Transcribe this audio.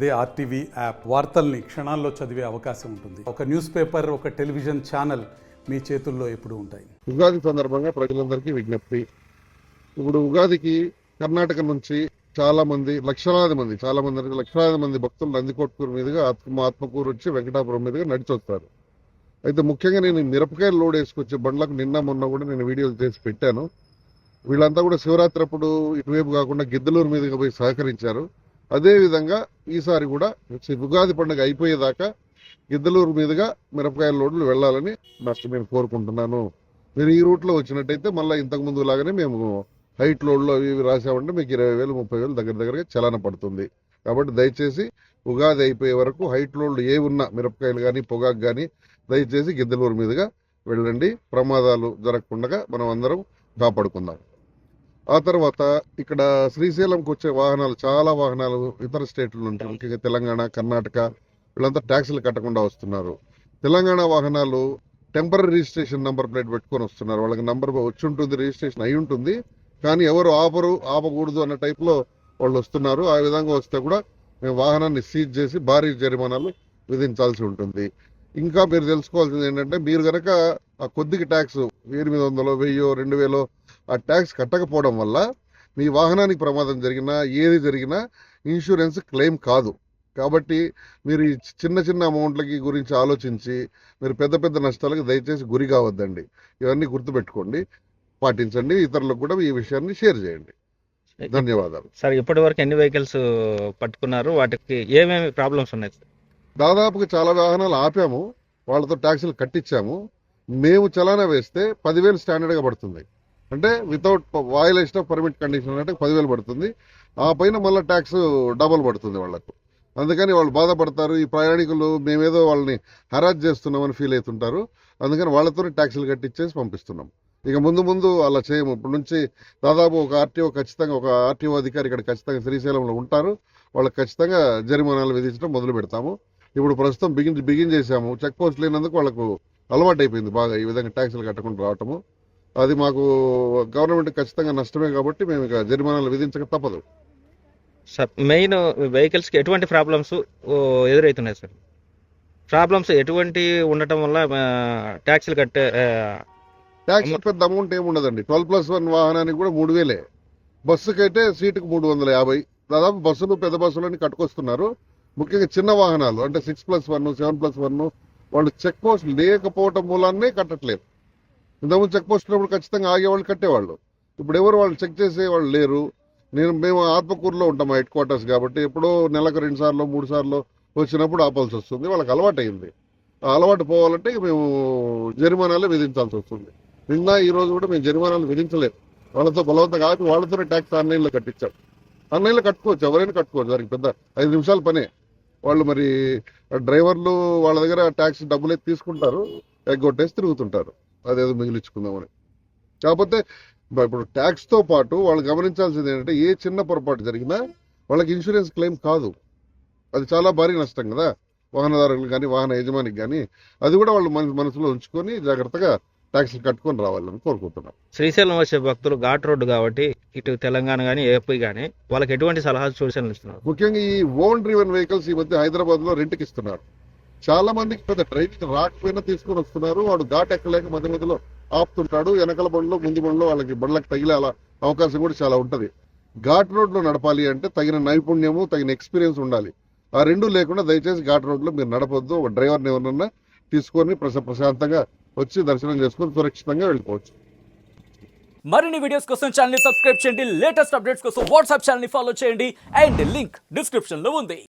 అదే RTV app వార్తల్ని క్షణాల్లో చదివే అవకాశం ఉంటుంది. ఒక న్యూస్ పేపర్, ఒక టెలివిజన్ ఛానల్ మీ చేతుల్లో ఎప్పుడూ ఉంటాయి. ఉగాది సందర్భంగా ప్రజలందరికీ విజ్ఞప్తి. ఇప్పుడు ఉగాదికి కర్ణాటక నుంచి చాలా మంది లక్షలాది మంది భక్తులు నందికొట్కూరు మీదుగా ఆత్మకూరు వచ్చి వెంకటాపురం మీదుగా నడిచి వస్తారు. అయితే ముఖ్యంగా నేను మిరపకాయలు లోడ్ వేసుకొచ్చే బండ్లకు నిన్న మొన్న కూడా నేను వీడియోలు చేసి పెట్టాను. వీళ్ళంతా కూడా శివరాత్రి అప్పుడు ఇటువైపు కాకుండా గిద్దలూరు మీదుగా పోయి సహకరించారు. అదేవిధంగా ఈసారి కూడా ఉగాది పండుగ అయిపోయేదాకా గిద్దలూరు మీదుగా మిరపకాయల లోడ్లు వెళ్లాలని నేను కోరుకుంటున్నాను. మీరు ఈ రూట్లో వచ్చినట్టయితే మళ్ళీ ఇంతకు ముందు లాగానే మేము హైట్ లోడ్లు ఇవి రాసామంటే మీకు 20,000 30,000 దగ్గరగా చలన పడుతుంది. కాబట్టి దయచేసి ఉగాది అయిపోయే వరకు హైట్ లోడ్లు ఏ ఉన్నా మిరపకాయలు కానీ పొగాకు కానీ దయచేసి గిద్దలూరు మీదుగా వెళ్ళండి. ప్రమాదాలు జరగకుండా మనం అందరం కాపాడుకుందాం. ఆ తర్వాత ఇక్కడ శ్రీశైలంకి వచ్చే వాహనాలు, చాలా వాహనాలు ఇతర స్టేట్ల నుంచి, ముఖ్యంగా తెలంగాణ, కర్ణాటక, వీళ్ళంతా ట్యాక్సులు కట్టకుండా వస్తున్నారు. తెలంగాణ వాహనాలు టెంపరీ రిజిస్ట్రేషన్ నంబర్ ప్లేట్ పెట్టుకొని వస్తున్నారు. వాళ్ళకి నంబర్ వచ్చి ఉంటుంది, రిజిస్ట్రేషన్ అయి ఉంటుంది, కానీ ఎవరు ఆపకూడదు అన్న టైప్లో వాళ్ళు వస్తున్నారు. ఆ విధంగా వస్తే కూడా మేము వాహనాన్ని సీజ్ చేసి భారీ జరిమానాలు విధించాల్సి ఉంటుంది. ఇంకా మీరు తెలుసుకోవాల్సింది ఏంటంటే, మీరు కనుక ఆ కొద్దిగా ట్యాక్స్ 800, 1000, 2000 ఆ ట్యాక్స్ కట్టకపోవడం వల్ల మీ వాహనానికి ప్రమాదం జరిగినా ఏది జరిగినా ఇన్సూరెన్స్ క్లెయిమ్ కాదు. కాబట్టి మీరు ఈ చిన్న అమౌంట్లకి గురించి ఆలోచించి మీరు పెద్ద నష్టాలకు దయచేసి గురి కావద్దండి. ఇవన్నీ గుర్తుపెట్టుకోండి, పాటించండి. ఇతరులకు కూడా ఈ విషయాన్ని షేర్ చేయండి. ధన్యవాదాలు. సార్, ఇప్పటి వరకు ఎన్ని వెహికల్స్ పట్టుకున్నారు? వాటికి ఏమేమి ప్రాబ్లమ్స్ ఉన్నాయి సార్? దాదాపుగా చాలా వాహనాలు ఆపాము, వాళ్ళతో ట్యాక్సులు కట్టించాము. మేము చలానా వేస్తే 10,000 స్టాండర్డ్గా పడుతుంది. అంటే without violation of permit condition అంటే 10,000 పడుతుంది. ఆ పైన మళ్ళీ ట్యాక్స్ డబల్ పడుతుంది వాళ్ళకు. అందుకని వాళ్ళు బాధపడతారు. ఈ ప్రయాణికులు మేమేదో వాళ్ళని హరాజ్ చేస్తున్నామని ఫీల్ అవుతుంటారు. అందుకని వాళ్ళతోనే ట్యాక్సులు కట్టించేసి పంపిస్తున్నాం. ఇక ముందు అలా చేయము. ఇప్పటి నుంచి దాదాపు ఒక ఆర్టీఓ అధికారి ఇక్కడ ఖచ్చితంగా శ్రీశైలంలో ఉంటారు. వాళ్ళకి ఖచ్చితంగా జరిమానాలు విధించడం మొదలు పెడతాము. ఇప్పుడు ప్రస్తుతం బిగిన్ చేశాము. చెక్ పోస్ట్ లేనందుకు వాళ్ళకు అలవాటు అయిపోయింది బాగా ఈ విధంగా ట్యాక్సులు కట్టకుండా రావటము. అది మాకు గవర్నమెంట్ ఖచ్చితంగా నష్టమే కాబట్టి మేము ఇక జరిమానాలు విధించక తప్పదు. సార్, మెయిన్ వెహికల్స్కి ఎటువంటి ప్రాబ్లమ్స్ ఎదురవుతున్నాయి సార్? ప్రాబ్లమ్స్ ఎటువంటి ఉండటం వల్ల ట్యాక్సులు కట్టే ట్యాక్స్ పెద్ద అమౌంట్ ఏముండదండి. 12+1 వాహనానికి కూడా 3,000. బస్సుకైతే సీటుకు 350. దాదాపు బస్సులు, పెద్ద బస్సులని కట్టుకొస్తున్నారు. ముఖ్యంగా చిన్న వాహనాలు అంటే 6+1, 7+1 వాళ్ళు చెక్ పోస్ట్ లేకపోవటం మూలాన్నే కట్టట్లేదు. ఇంతకుముందు చెక్ పోస్ట్ ఉన్నప్పుడు ఖచ్చితంగా ఆగేవాళ్ళు, కట్టేవాళ్ళు. ఇప్పుడు ఎవరు వాళ్ళు చెక్ చేసేవాళ్ళు లేరు. మేము ఆత్మకూరులో ఉంటాం హెడ్ క్వార్టర్స్ కాబట్టి ఎప్పుడో నెలకు 2 సార్లు 3 సార్లు వచ్చినప్పుడు ఆపాల్సి వస్తుంది. వాళ్ళకి అలవాటు అయింది. ఆ అలవాటు పోవాలంటే మేము జరిమానాలే విధించాల్సి వస్తుంది. నిన్న ఈ రోజు కూడా మేము జరిమానాలు విధించలేదు. వాళ్ళతో బలవంతంగా ఆపి వాళ్ళతోనే ట్యాక్స్ ఆన్లైన్లో కట్టించాం. ఆన్లైన్లో కట్టుకోవచ్చు, ఎవరైనా కట్టుకోవచ్చు. దానికి పెద్ద 5 నిమిషాల పనే. వాళ్ళు మరి డ్రైవర్లు వాళ్ళ దగ్గర ట్యాక్స్ డబ్బులు తీసుకుంటారు, ఎగ్గొట్టేసి తిరుగుతుంటారు అదేదో మిగిలించుకుందామని. కాకపోతే ఇప్పుడు ట్యాక్స్తో పాటు వాళ్ళు గమనించాల్సింది ఏంటంటే, ఏ చిన్న పొరపాటు జరిగినా వాళ్ళకి ఇన్సూరెన్స్ క్లెయిమ్ కాదు. అది చాలా భారీ నష్టం కదా వాహనదారులకు కానీ వాహన యజమానికి కానీ. అది కూడా వాళ్ళు మనసులో ఉంచుకొని జాగ్రత్తగా ట్యాక్స్లు కట్టుకొని రావాలని కోరుకుంటున్నాం. శ్రీశైలం వచ్చే భక్తులు ఘాట్ రోడ్డు కాబట్టి ఇటు తెలంగాణ కానీ ఏపీ కానీ వాళ్ళకి ఎటువంటి సలహాలు సూచనలు ఇస్తున్నారు? ముఖ్యంగా ఈ ఓన్ డ్రివెన్ వెహికల్స్ ఈ మధ్య హైదరాబాద్లో రెంట్కి ఇస్తున్నారు. చాలా మందికి పెద్ద డ్రైవింగ్ రాకపోయినా తీసుకొని వస్తున్నారు. వాడు ఘాట్ ఎక్కలేక మధ్యలో ఆపుతుంటాడు. వెనకల బండ్లో ముందు బండ్లో వాళ్ళకి బండ్లకు తగిలే అవకాశం కూడా చాలా ఉంటుంది. ఘాట్ రోడ్లో నడపాలి అంటే తగిన నైపుణ్యము, తగిన ఎక్స్పీరియన్స్ ఉండాలి. ఆ రెండూ లేకుండా దయచేసి ఘాట్ రోడ్లో మీరు నడపొద్దు. ఒక డ్రైవర్ని ఎవరన్నా తీసుకొని ప్రశాంతంగా వచ్చి దర్శనం చేసుకొని సురక్షితంగా వెళ్ళిపోవచ్చు. మరిన్ని వీడియోస్ కోసం ఛానల్ ని సబ్స్క్రైబ్ చేయండి. లేటెస్ట్ అప్డేట్స్ కోసం వాట్సాప్ ఛానల్ ని ఫాలో చేయండి. అండ్ లింక్ డిస్క్రిప్షన్ లో ఉంది.